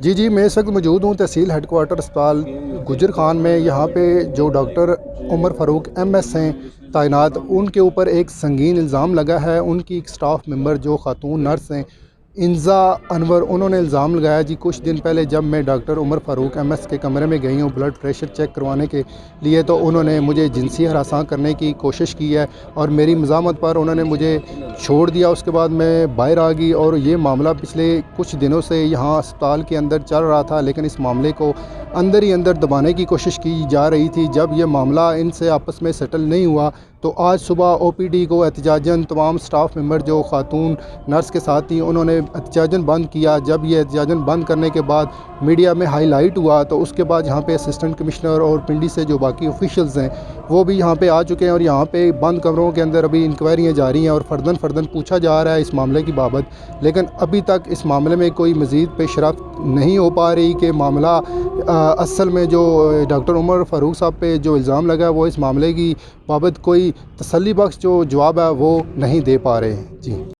جی میں اس وقت موجود ہوں تحصیل ہیڈ کوارٹر اسپتال گجر خان میں۔ یہاں پہ جو ڈاکٹر عمر فاروق ایم ایس ہیں تعینات، ان کے اوپر ایک سنگین الزام لگا ہے۔ ان کی ایک سٹاف ممبر جو خاتون نرس ہیں انزا انور، انہوں نے الزام لگایا جی کچھ دن پہلے جب میں ڈاکٹر عمر فاروق ایم ایس کے کمرے میں گئی ہوں بلڈ پریشر چیک کروانے کے لیے، تو انہوں نے مجھے جنسی ہراساں کرنے کی کوشش کی ہے اور میری مزاحمت پر انہوں نے مجھے چھوڑ دیا۔ اس کے بعد میں باہر آ گئی اور یہ معاملہ پچھلے کچھ دنوں سے یہاں اسپتال کے اندر چل رہا تھا، لیکن اس معاملے کو اندر ہی اندر دبانے کی کوشش کی جا رہی تھی۔ جب یہ معاملہ ان سے آپس میں سیٹل نہیں ہوا تو آج صبح او پی ڈی کو احتجاجاً تمام سٹاف ممبر جو خاتون نرس کے ساتھ تھیں انہوں نے احتجاجاً بند کیا۔ جب یہ احتجاجاً بند کرنے کے بعد میڈیا میں ہائی لائٹ ہوا تو اس کے بعد یہاں پہ اسسٹنٹ کمشنر اور پنڈی سے جو باقی آفیشلز ہیں وہ بھی یہاں پہ آ چکے ہیں، اور یہاں پہ بند کمروں کے اندر ابھی انکوائریاں جاری ہیں اور فرداً پوچھا جا رہا ہے اس معاملے کی بابت، لیکن ابھی تک اس معاملے میں کوئی مزید پیش رفت نہیں ہو پا رہی کہ معاملہ اصل میں جو ڈاکٹر عمر فاروق صاحب پہ جو الزام لگا ہے وہ اس معاملے کی بابت کوئی تسلی بخش جو جواب ہے وہ نہیں دے پا رہے ہیں۔ جی